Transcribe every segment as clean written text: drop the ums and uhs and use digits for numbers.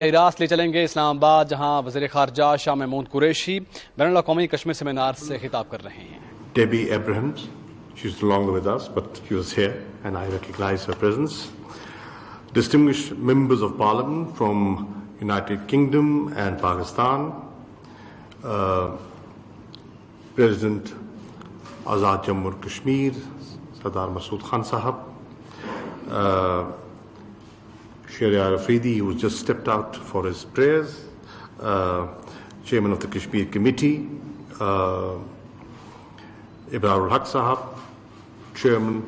रास ले चलेंगे इस्लामाबाद, जहां वज़ीर ख़ारजा शाह महमूद कुरैशी बैनुल अक़वामी कश्मीर सेमिनार से खिताब कर रहे हैं। Debbie Abrahams, she's no longer with us, but she was here and I recognize her presence. Distinguished members of Parliament from United Kingdom and Pakistan, President Azad Jammu and Kashmir, Sardar Masood Khan Sahab, Shahriar Afridi, who just stepped out for his prayers, Chairman of the Kashmir Committee, Ibrahim Haq Sahab, Chairman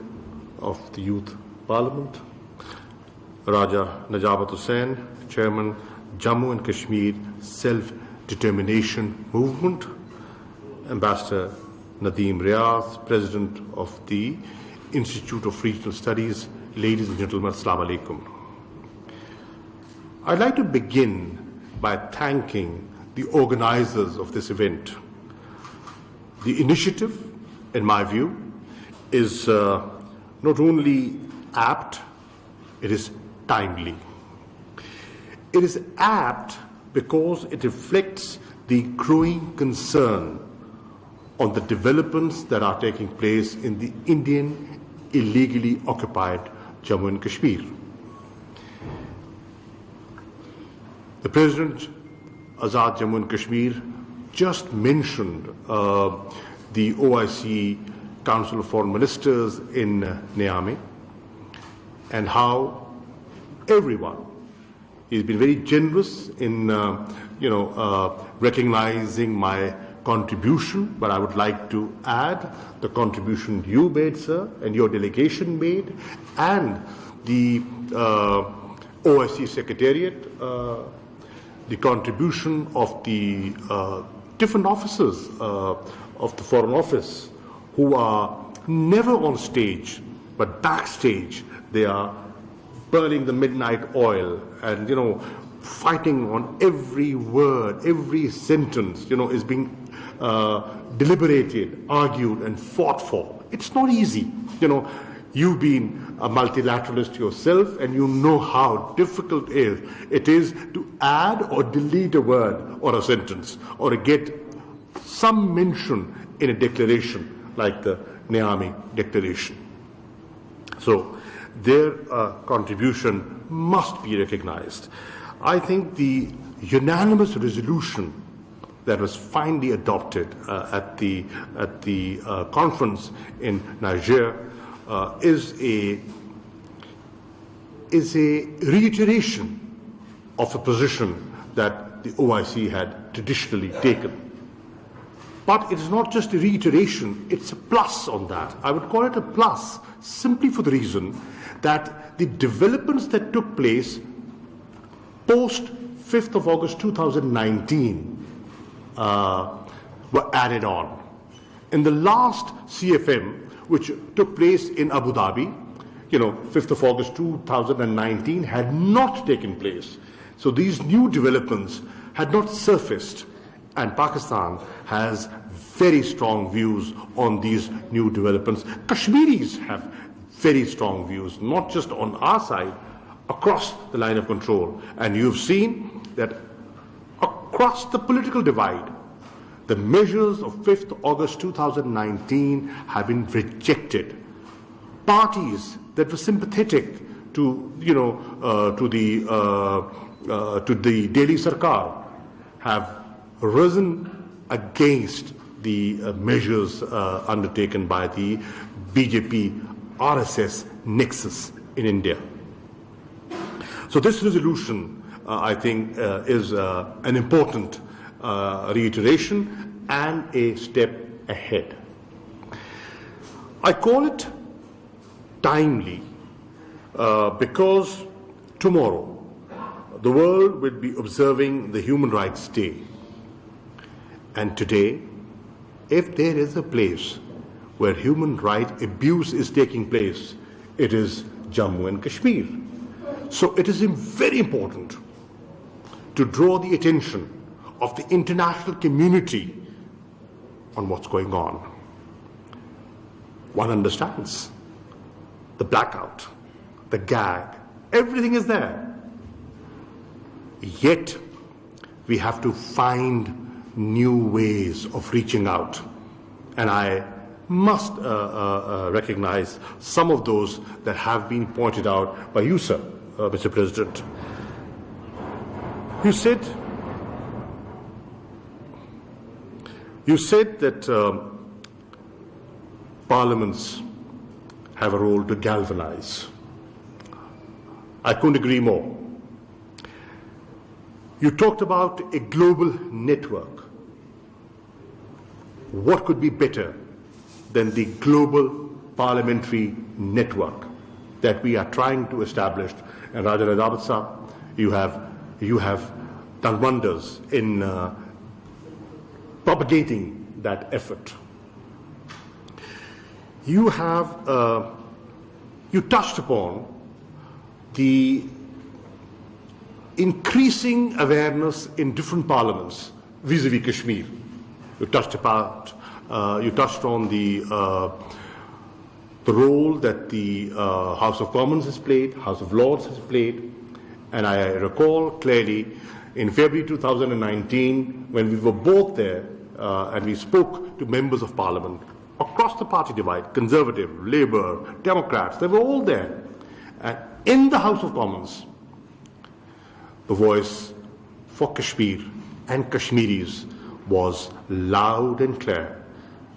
of the Youth Parliament, Raja Najabat Hussain, Chairman, Jammu and Kashmir Self-Determination Movement, Ambassador Nadeem Riaz, President of the Institute of Regional Studies. Ladies and gentlemen, Assalamu alaikum. I'd like to begin by thanking the organizers of this event. The initiative, in my view, is not only apt, it is timely. It is apt because it reflects the growing concern on the developments that are taking place in the Indian illegally occupied Jammu and Kashmir. The President, Azad Jammu and Kashmir, just mentioned the OIC Council of Foreign Ministers in Niamey and how everyone has been very generous in recognizing my contribution, but I would like to add the contribution you made, sir, and your delegation made, and the OIC Secretariat, the contribution of the different officers of the Foreign Office who are never on stage but backstage. They are burning the midnight oil and fighting on every word, every sentence is being deliberated, argued and fought for. It's not easy. You've been a multilateralist yourself and you know how difficult it is to add or delete a word or a sentence or to get some mention in a declaration like the Niamey Declaration. So their contribution must be recognized. I think the unanimous resolution that was finally adopted at the conference in Niger is a reiteration of a position that the OIC had traditionally taken. But it is not just a reiteration, it's a plus on that. I would call it a plus simply for the reason that the developments that took place post 5th of August 2019 were added on. In the last CFM, which took place in Abu Dhabi, 5th of August 2019 had not taken place. So these new developments had not surfaced, and Pakistan has very strong views on these new developments. Kashmiris have very strong views, not just on our side, across the line of control. And you've seen that across the political divide, the measures of 5th August 2019 have been rejected. Parties that were sympathetic to the Delhi Sarkar have risen against the measures undertaken by the BJP RSS nexus in India. So this resolution, I think, is an important reiteration and a step ahead. I call it timely because tomorrow the world will be observing the Human Rights Day. And today, if there is a place where human rights abuse is taking place, it is Jammu and Kashmir. So it is very important to draw the attention of the international community on what's going on. One understands the blackout, the gag, everything is there. Yet, we have to find new ways of reaching out. And I must recognize some of those that have been pointed out by you, sir, Mr. President. You said that parliaments have a role to galvanize. I couldn't agree more. You talked about a global network. What could be better than the global parliamentary network that we are trying to establish? And Raja Rajawat Sahab, you have done wonders in propagating that effort. You touched upon the increasing awareness in different parliaments vis-a-vis Kashmir. You touched on the role that the House of Commons has played, House of Lords has played, and I recall clearly in February 2019 when we were both there and we spoke to members of Parliament across the party divide, Conservative, Labour, Democrats, they were all there. And in the House of Commons, the voice for Kashmir and Kashmiris was loud and clear,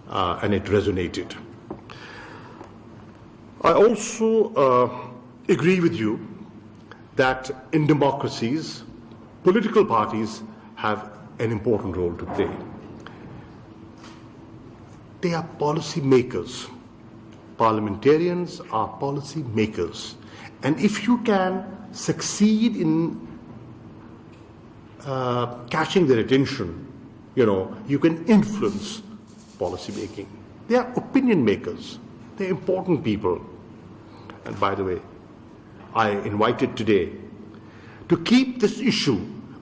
and it resonated. I also agree with you that in democracies, political parties have an important role to play. They are policy makers. Parliamentarians are policy makers. And if you can succeed in catching their attention, you can influence policy making. They are opinion makers. They're important people. And by the way, I invited today to keep this issue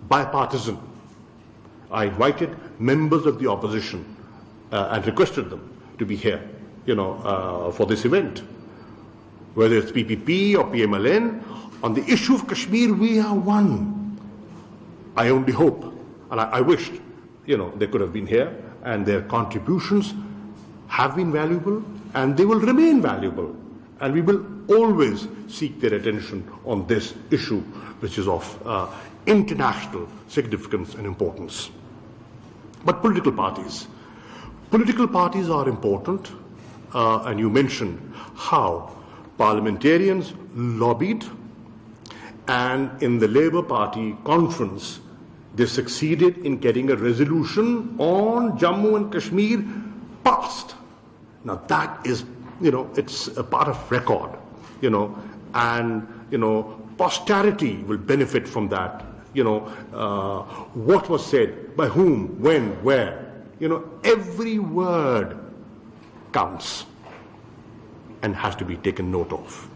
bipartisan. I invited members of the opposition and requested them to be here, for this event. Whether it's PPP or PMLN, on the issue of Kashmir, we are one. I only hope, and I wished, they could have been here, and their contributions have been valuable, and they will remain valuable. And we will always seek their attention on this issue, which is of international significance and importance. But political parties are important, and you mentioned how parliamentarians lobbied, and in the Labour Party conference, they succeeded in getting a resolution on Jammu and Kashmir passed. Now that is, it's a part of record, and, posterity will benefit from that. What was said, by whom, when, where, every word counts and has to be taken note of.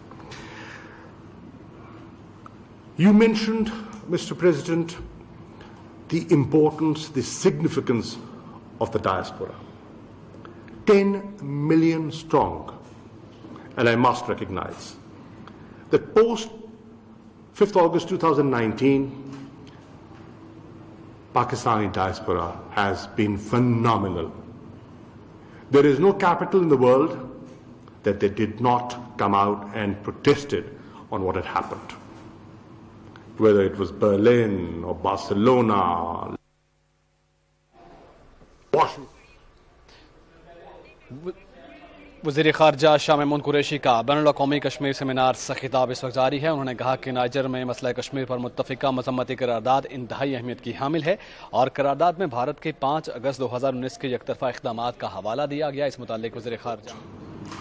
You mentioned, Mr. President, the importance, the significance of the diaspora. 10 million strong. And I must recognize that post 5th August 2019, Pakistani diaspora has been phenomenal. There is no capital in the world that they did not come out and protested on what had happened. Whether it was Berlin or Barcelona, Washington. वज़ीर ख़ारजा शाह महमूद कुरैशी का बैनुल-अक़वामी Kashmir seminar से खिताब इस वक्त जारी है। उन्होंने कहा कि नाइजर में मसला कश्मीर पर मुत्तफ़िका मज़म्मती करारदाद इंतहाई अहमियत की हामिल है और करारदाद में भारत के 5 अगस्त 2019 के यकतरफ़ा इक़दामात का हवाला दिया गया। इस मुताल्लिक़ वज़ीर ख़ारजा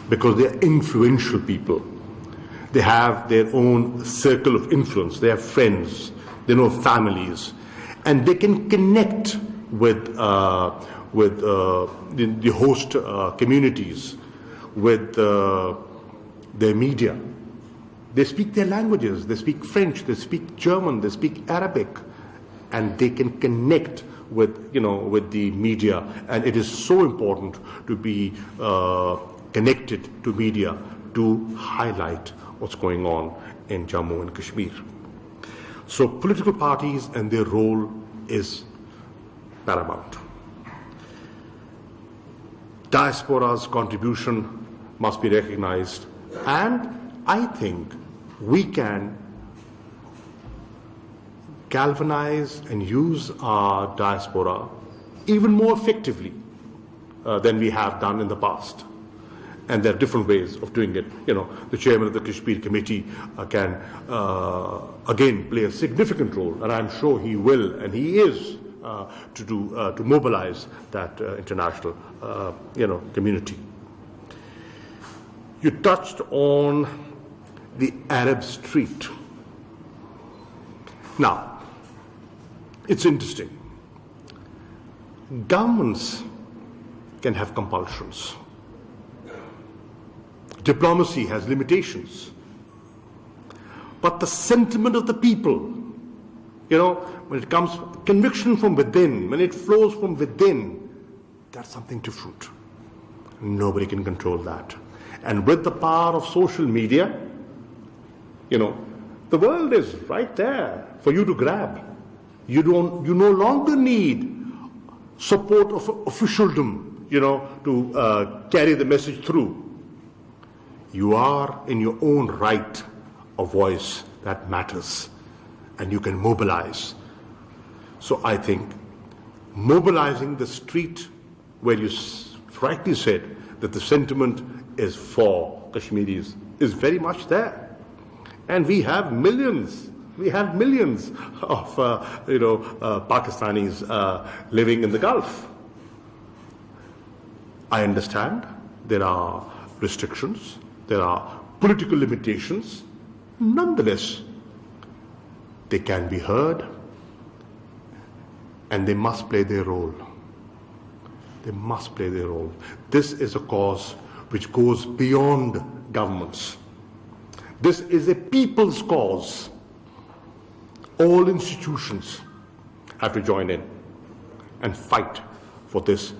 Because they are influential people. They have their own circle of influence. They have friends. They know families. And they can connect with the host communities, with their media. They speak their languages. They speak French. They speak German. They speak Arabic. And they can connect with the media. And it is so important to be connected to media to highlight what's going on in Jammu and Kashmir. So political parties and their role is paramount. Diaspora's contribution must be recognized, and I think we can galvanize and use our diaspora even more effectively than we have done in the past. And there are different ways of doing it. You know, the chairman of the Kashmir committee can again play a significant role, and I'm sure he will, and he is, to mobilize that international community. You touched on the Arab street. Now, it's interesting. Governments can have compulsions. Diplomacy has limitations. But the sentiment of the people, when it comes, conviction from within, when it flows from within, that's something different. Nobody can control that. And with the power of social media, the world is right there for you to grab. You no longer need support of officialdom, to carry the message through. You are in your own right a voice that matters, and you can mobilize. So I think mobilizing the street, where you rightly said that the sentiment is for Kashmiris, is very much there. And we have millions of Pakistanis living in the Gulf. I understand there are restrictions, there are political limitations. Nonetheless, they can be heard, and they must play their role. They must play their role. This is a cause which goes beyond governments. This is a people's cause. All institutions have to join in and fight for this,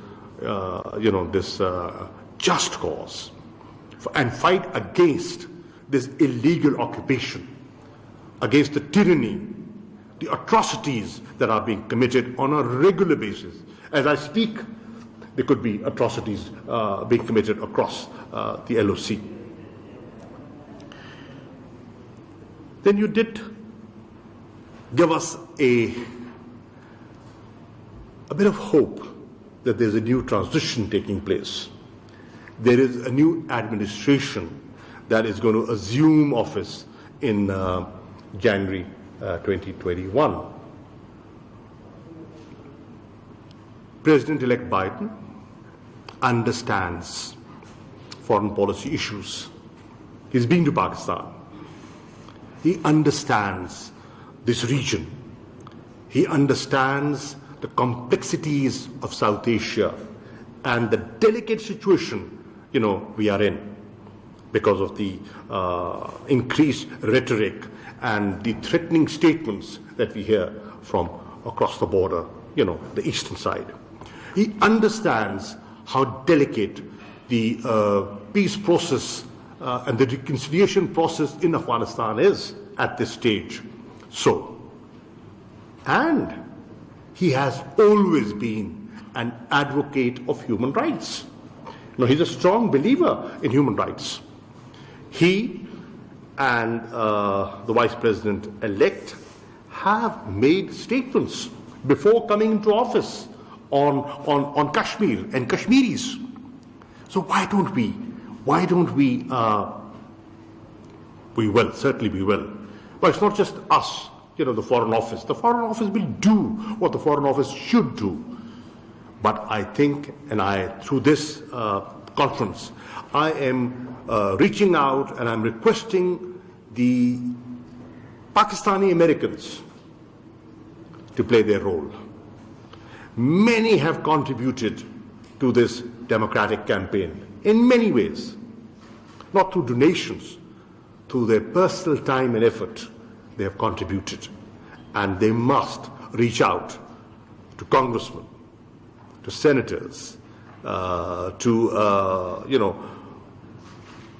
just cause, and fight against this illegal occupation, against the tyranny, the atrocities that are being committed on a regular basis. As I speak, there could be atrocities being committed across the LOC. Then you did give us a bit of hope that there's a new transition taking place. There is a new administration that is going to assume office in January 2021. President-elect Biden understands foreign policy issues. He's been to Pakistan. He understands this region. He understands the complexities of South Asia and the delicate situation, we are in because of the increased rhetoric and the threatening statements that we hear from across the border, the eastern side. He understands how delicate the peace process and the reconciliation process in Afghanistan is at this stage. And he has always been an advocate of human rights. He's a strong believer in human rights. He and the Vice President-elect have made statements before coming into office on Kashmir and Kashmiris. So why don't we? We will, certainly we will. But it's not just us, the Foreign Office. The Foreign Office will do what the Foreign Office should do. But I think, through this conference, I am reaching out and I'm requesting the Pakistani Americans to play their role. Many have contributed to this democratic campaign in many ways, not through donations, through their personal time and effort. They have contributed, and they must reach out to congressmen, to senators,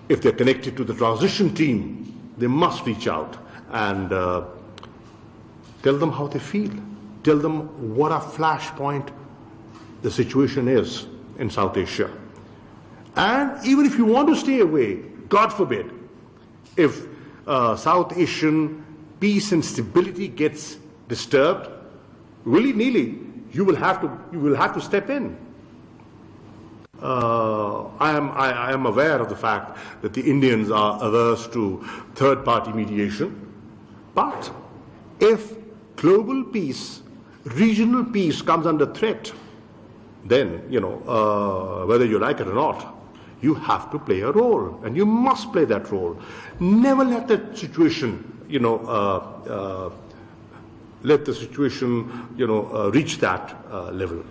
if they're connected to the transition team, they must reach out and Tell them how they feel. Tell them what a flashpoint the situation is in South Asia. And even if you want to stay away, God forbid, if South Asian peace and stability gets disturbed, willy-nilly, you will have to step in. I am aware of the fact that the Indians are averse to third-party mediation, but if global peace, regional peace comes under threat, then, whether you like it or not, you have to play a role, and you must play that role. Never let that situation, reach that level.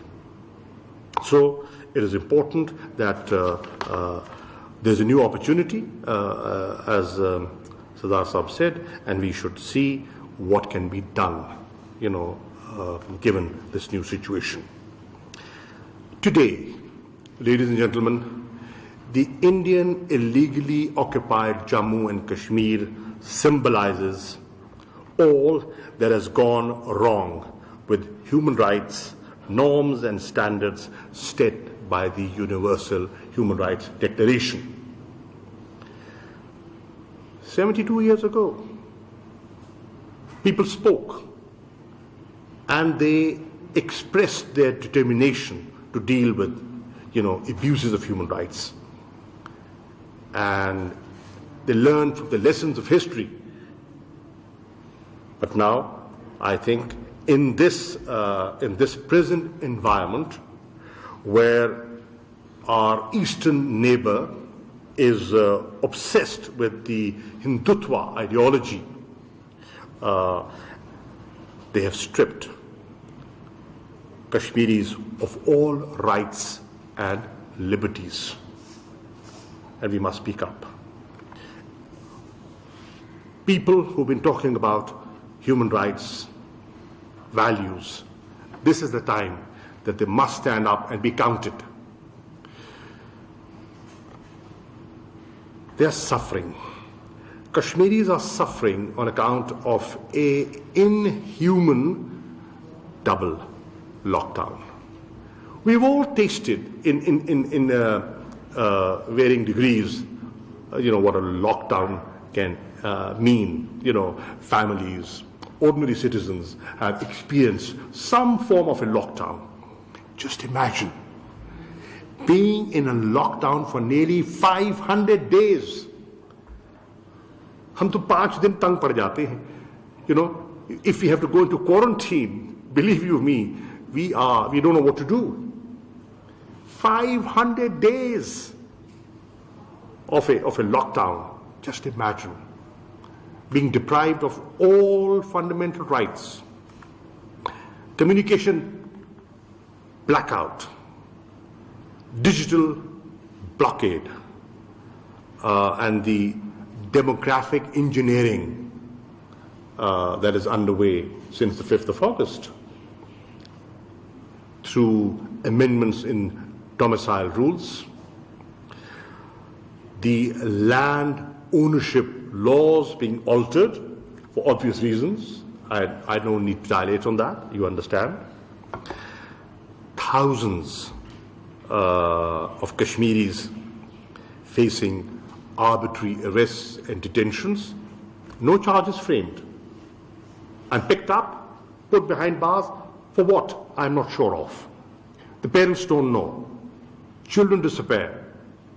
So it is important that there's a new opportunity, as Sardar Sahab said, and we should see what can be done, given this new situation. Today, ladies and gentlemen, the Indian illegally occupied Jammu and Kashmir symbolizes all that has gone wrong with human rights, norms and standards set by the Universal Human Rights Declaration. 72 years ago, people spoke and they expressed their determination to deal with, abuses of human rights. And they learned from the lessons of history. But now, I think, in this present environment, where our eastern neighbor is obsessed with the Hindutva ideology, they have stripped Kashmiris of all rights and liberties. And we must speak up. People who've been talking about human rights, values, this is the time that they must stand up and be counted. They are suffering. Kashmiris are suffering on account of an inhuman double lockdown. We've all tasted in varying degrees, what a lockdown can mean. Families, ordinary citizens have experienced some form of a lockdown. Just imagine being in a lockdown for nearly 500 days. हम तो 5 दिन तंग पड़ जाते हैं. If we have to go into quarantine, believe you me, we don't know what to do. 500 days of a lockdown. Just imagine being deprived of all fundamental rights. Communication blackout, digital blockade, and the demographic engineering that is underway since the 5th of August through amendments in domicile rules, the land ownership laws being altered for obvious reasons. I don't need to dilate on that, you understand. Thousands of Kashmiris facing arbitrary arrests and detentions, no charges framed, and picked up, put behind bars, for what? I'm not sure of. The parents don't know. Children disappear.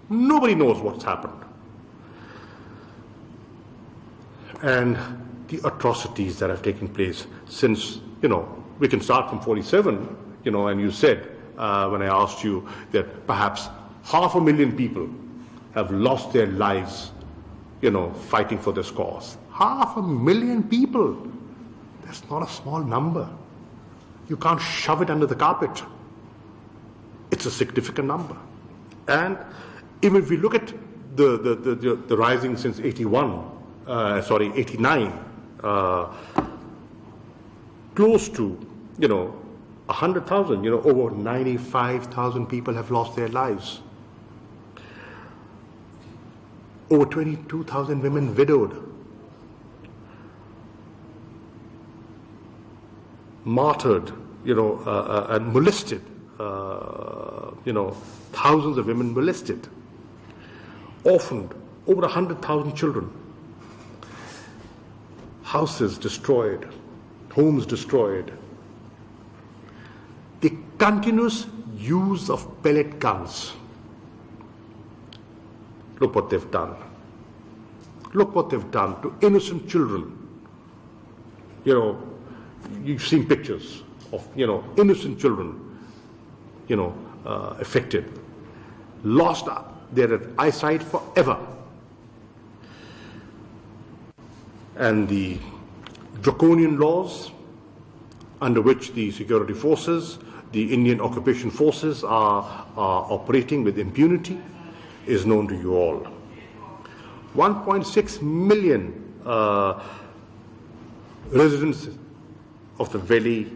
Nobody knows what's happened. And the atrocities that have taken place since, we can start from 47, and you said, when I asked you, that perhaps 500,000 people have lost their lives, fighting for this cause. 500,000 people. That's not a small number. You can't shove it under the carpet. It's a significant number. And even if we look at the rising since 89, close to, 100,000, over 95,000 people have lost their lives. Over 22,000 women widowed. martyred, and molested, thousands of women molested, orphaned, over 100,000 children, houses destroyed, homes destroyed. The continuous use of pellet guns. Look what they've done. Look what they've done to innocent children. You've seen pictures of, innocent children, affected, lost their eyesight forever. And the draconian laws under which the security forces, the Indian occupation forces are operating with impunity is known to you all. 1.6 million residents of the valley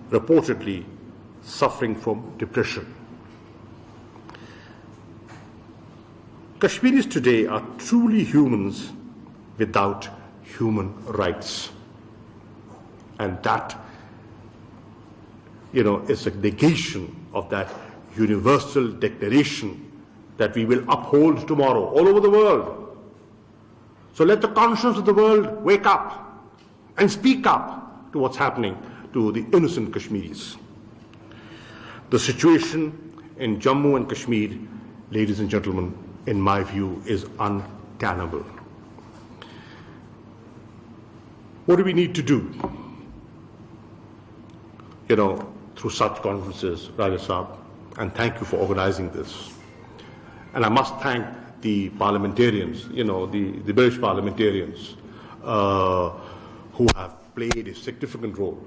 reportedly suffering from depression. Kashmiris today are truly humans without human rights. And that, is a negation of that universal declaration that we will uphold tomorrow all over the world. So let the conscience of the world wake up and speak up to what's happening to the innocent Kashmiris. The situation in Jammu and Kashmir, ladies and gentlemen, in my view, is untenable. What do we need to do? Through such conferences, Raja Saab, and thank you for organizing this. And I must thank the parliamentarians, the British parliamentarians, who have played a significant role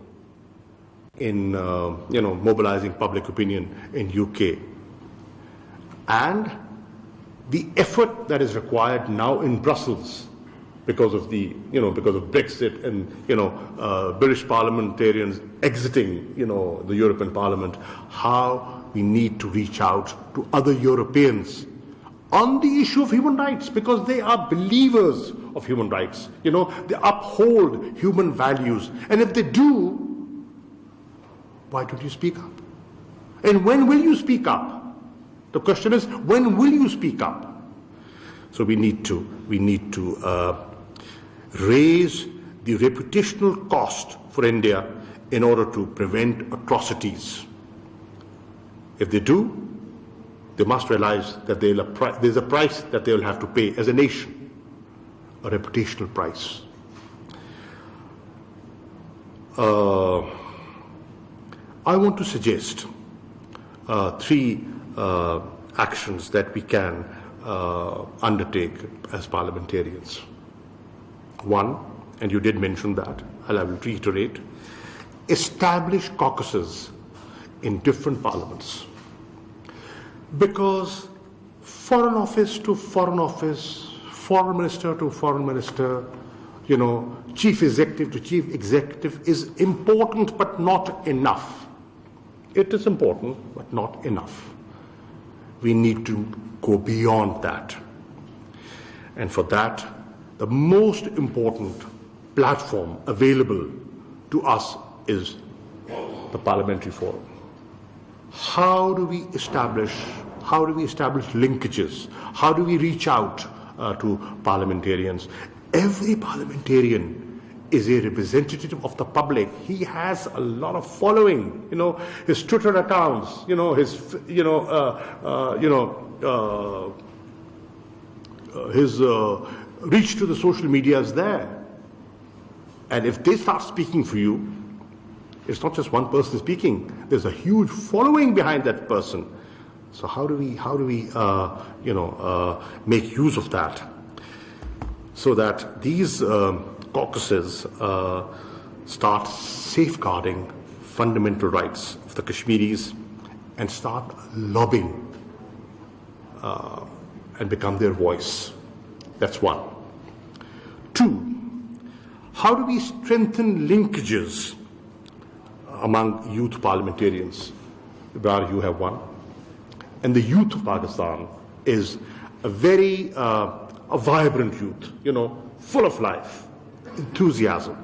in, mobilizing public opinion in UK. And the effort that is required now in Brussels because of because of Brexit and, British parliamentarians exiting, the European Parliament, how we need to reach out to other Europeans on the issue of human rights, because they are believers of human rights. They uphold human values. And if they do, why don't you speak up? And when will you speak up? The question is, when will you speak up? So we need to raise the reputational cost for India in order to prevent atrocities. If they do, they must realize that there's a price that they will have to pay as a nation, a reputational price. I want to suggest three actions that we can undertake as parliamentarians. One, and you did mention that, and I will reiterate, establish caucuses in different parliaments. Because foreign office to foreign office, foreign minister to foreign minister, chief executive to chief executive is important but not enough. It is important but not enough. We need to go beyond that. And for that, the most important platform available to us is the Parliamentary Forum. How do we establish linkages? How do we reach out to parliamentarians? Every parliamentarian is a representative of the public. He has a lot of following. His Twitter accounts. His reach to the social media is there. And if they start speaking for you, it's not just one person speaking. There's a huge following behind that person. So how do we make use of that, so that these caucuses start safeguarding fundamental rights of the Kashmiris and start lobbying and become their voice. That's one. Two, how do we strengthen linkages among youth parliamentarians? Ibrahim, you have one. And the youth of Pakistan is a very a vibrant youth, full of life, enthusiasm,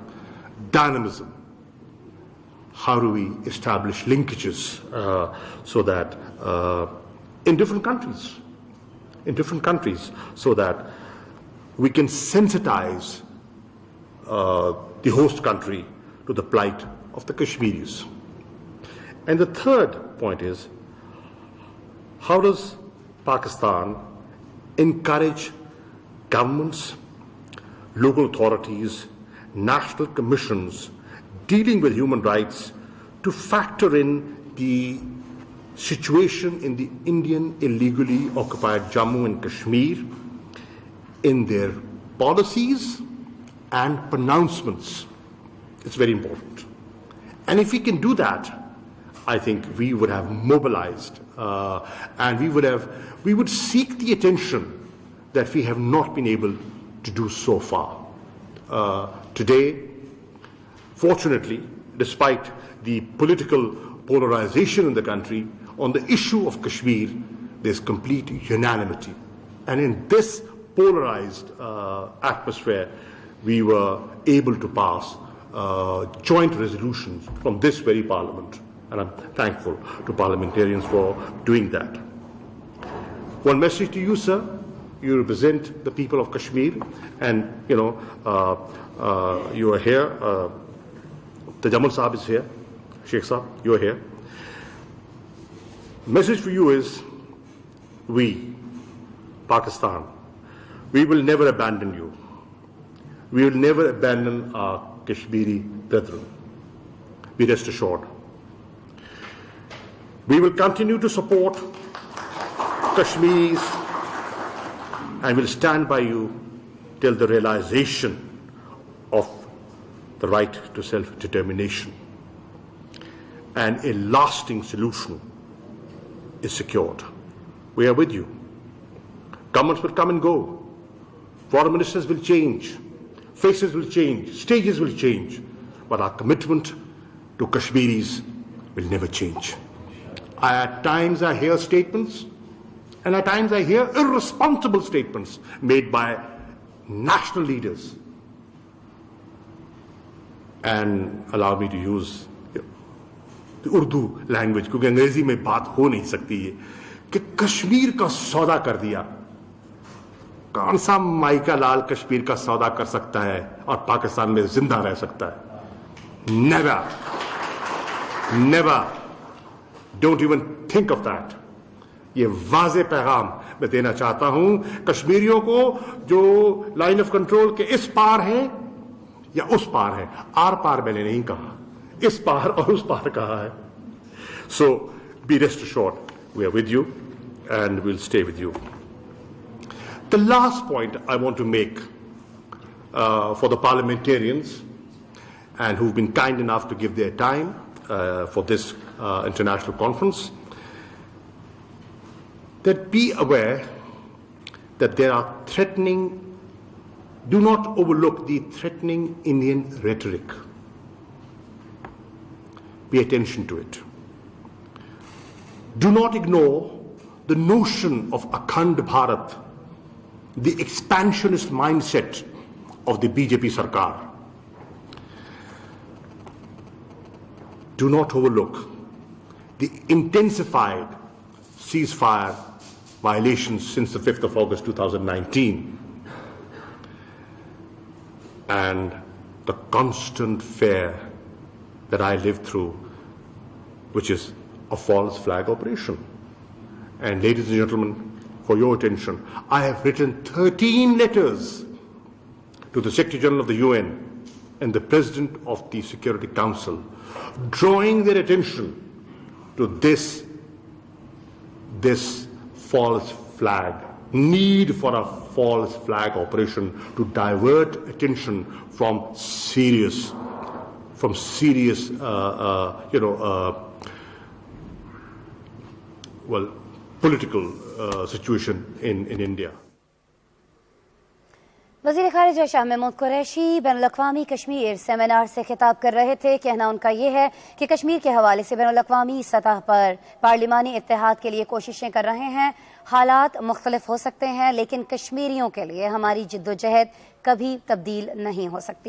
dynamism. how do we establish linkages so that in different countries, so that we can sensitize the host country to the plight of the Kashmiris. And the third point is, how does Pakistan encourage governments, local authorities, national commissions dealing with human rights to factor in the situation in the Indian illegally occupied Jammu and Kashmir in their policies and pronouncements? It's very important. And if we can do that, I think we would have mobilized and we would seek the attention that we have not been able to do so far. Today, fortunately, despite the political polarization in the country, on the issue of Kashmir, there's complete unanimity. And in this polarized atmosphere, we were able to pass joint resolutions from this very parliament. And I'm thankful to parliamentarians for doing that. One message to you, sir. You represent the people of Kashmir, and you are here. Tajammul Saab is here. Sheikh Saab, you are here. Message for you is, we, Pakistan, we will never abandon you. We will never abandon our Kashmiri brethren. Be rest assured. We will continue to support Kashmiris and will stand by you till the realization of the right to self-determination and a lasting solution is secured. We are with you. Governments will come and go. Foreign ministers will change. Faces will change. Stages will change. But our commitment to Kashmiris will never change. At times I hear statements, and at times I hear irresponsible statements made by national leaders. And allow me to use the Urdu language, क्योंकि अंग्रेजी में बात हो नहीं सकती है, कि कश्मीर का सौदा कर दिया. कौन सा माइका लाल कश्मीर का सौदा कर सकता है और पाकिस्तान में जिंदा रह सकता है? Never. Never. Don't even think of that. ये वाज़े पैगाम मैं देना चाहता हूं कश्मीरियों को जो लाइन ऑफ कंट्रोल के इस पार है या उस पार है. आर पार मैंने नहीं कहा, इस पार और उस पार कहा है. So be rest assured, we are with you and we'll stay with you. The last point I want to make for the parliamentarians and who've been kind enough to give their time for this international conference, that be aware that there are do not overlook the threatening Indian rhetoric. Pay attention to it. Do not ignore the notion of Akhand Bharat, the expansionist mindset of the BJP Sarkar. Do not overlook the intensified ceasefire violations since the 5th of August 2019 and the constant fear that I lived through, which is a false flag operation. And ladies and gentlemen, for your attention, I have written 13 letters to the Secretary General of the UN and the President of the Security Council, drawing their attention to this false flag, need for a false flag operation to divert attention from serious political situation in India. वज़ीर ख़ारिजा Shah Mahmood Qureshi बैनुल-अक़वामी Kashmir seminar से खिताब कर रहे थे. कहना उनका ये है कि कश्मीर के हवाले से बैनुल-अक़वामी सतह पर पार्लिमानी इत्तेहाद के लिए कोशिशें कर रहे हैं. हालात मुख्तलिफ हो सकते हैं, लेकिन कश्मीरियों के लिए हमारी जिद्दोजहद कभी तब्दील नहीं हो सकती.